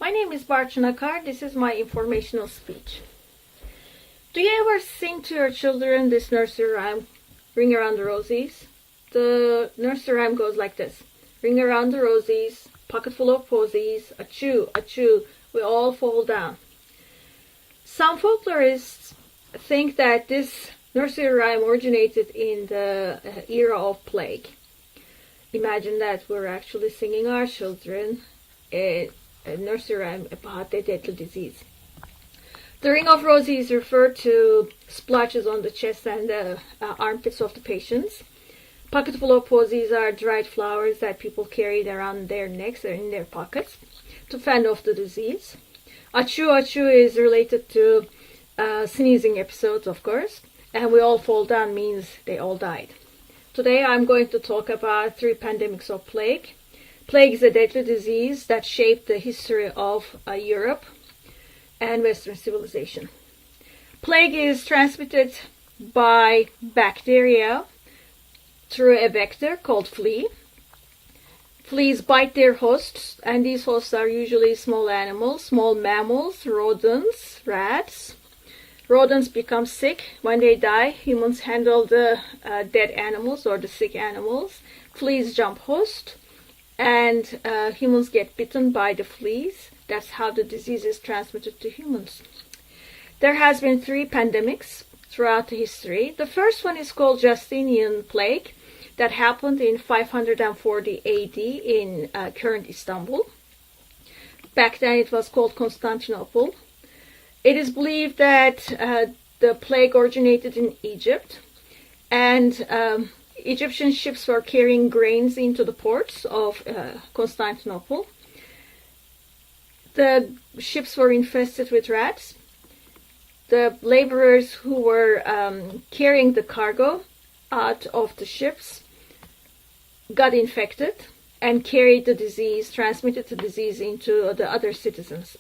My name is Acar. This is my informational speech. Do you ever sing to your children this nursery rhyme, Ring Around the Rosies? The nursery rhyme goes like this. Ring around the rosies, pocket full of posies, achoo, achoo, we all fall down. Some folklorists think that this nursery rhyme originated in the era of plague. Imagine that we're actually singing our children a nursery rhyme about the deadly disease. The ring of roses refer to splotches on the chest and the armpits of the patients. Pocketful of posies are dried flowers that people carried around their necks or in their pockets to fend off the disease. Achoo achoo is related to sneezing episodes, of course, and we all fall down means they all died. Today I'm going to talk about 3 pandemics of plague. Plague is a deadly disease that shaped the history of Europe and Western civilization. Plague is transmitted by bacteria through a vector called flea. Fleas bite their hosts, and these hosts are usually small animals, small mammals, rodents, rats. Rodents become sick. When they die, humans handle the dead animals or the sick animals. Fleas jump host, and humans get bitten by the fleas. That's how the disease is transmitted to humans. There has been 3 pandemics throughout the history. The first one is called Justinian plague that happened in 540 AD in current Istanbul. Back then it was called Constantinople. It is believed that the plague originated in Egypt, and Egyptian ships were carrying grains into the ports of Constantinople. The ships were infested with rats. The laborers who were carrying the cargo out of the ships got infected and carried the disease, transmitted the disease into the other citizens.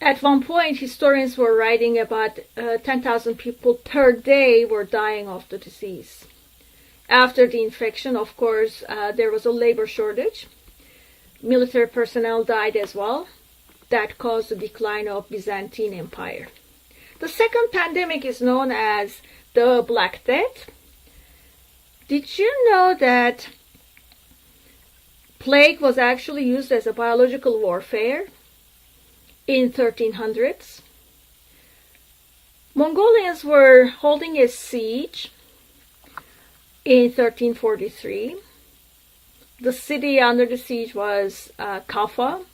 At one point, historians were writing about 10,000 people per day were dying of the disease. After the infection, of course, there was a labor shortage. Military personnel died as well. That caused the decline of Byzantine Empire. The second pandemic is known as the Black Death. Did you know that plague was actually used as a biological warfare in 1300s? Mongolians were holding a siege in 1343. The city under the siege was Kaffa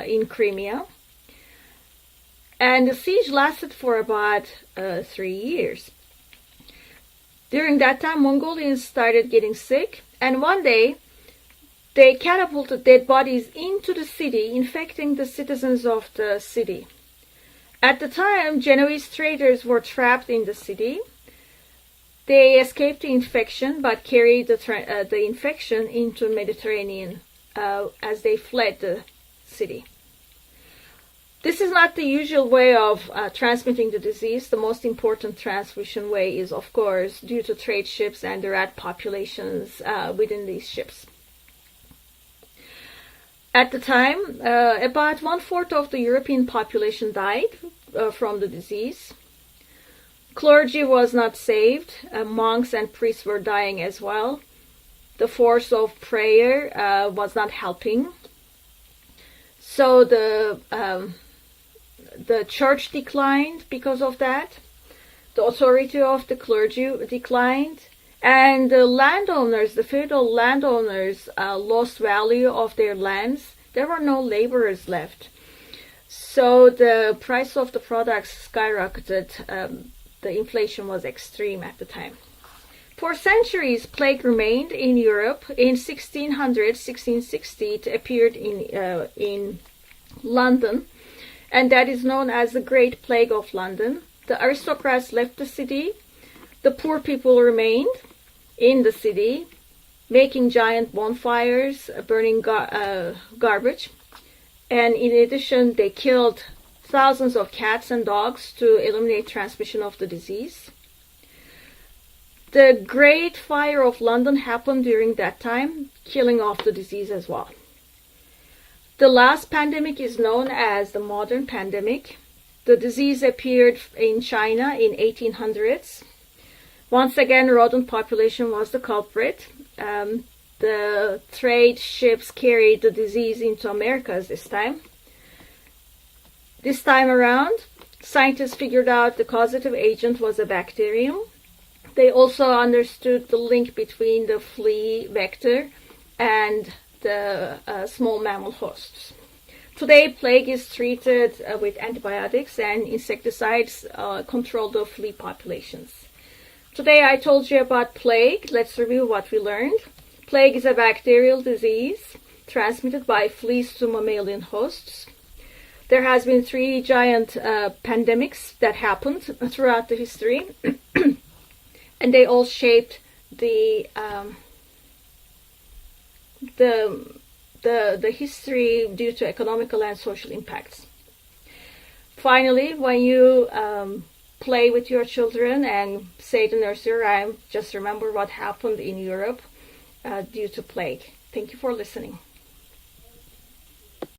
in Crimea. And the siege lasted for about 3 years. During that time, Mongolians started getting sick, and one day they catapulted dead bodies into the city, infecting the citizens of the city. At the time, Genoese traders were trapped in the city. They escaped the infection, but carried the infection into the Mediterranean as they fled the city. This is not the usual way of transmitting the disease. The most important transmission way is, of course, due to trade ships and the rat populations within these ships. At the time, about 1/4 of the European population died from the disease. Clergy was not saved. Monks and priests were dying as well. The force of prayer was not helping. So the church declined because of that. The authority of the clergy declined. And the landowners, the feudal landowners, lost value of their lands. There were no laborers left. So the price of the products skyrocketed. The inflation was extreme at the time. For centuries, plague remained in Europe. In 1660, it appeared in London, and that is known as the Great Plague of London. The aristocrats left the city. The poor people remained in the city, making giant bonfires, burning garbage. And in addition, they killed thousands of cats and dogs to eliminate transmission of the disease. The Great Fire of London happened during that time, killing off the disease as well. The last pandemic is known as the modern pandemic. The disease appeared in China in 1800s. Once again, rodent population was the culprit. The trade ships carried the disease into Americas this time. This time around, scientists figured out the causative agent was a bacterium. They also understood the link between the flea vector and the small mammal hosts. Today, plague is treated with antibiotics and insecticides control the flea populations. Today I told you about plague. Let's review what we learned. Plague is a bacterial disease transmitted by fleas to mammalian hosts. There has been 3 giant pandemics that happened throughout the history, and they all shaped the history due to economical and social impacts. Finally, when you play with your children and say the nursery rhyme, just remember what happened in Europe due to plague. Thank you for listening.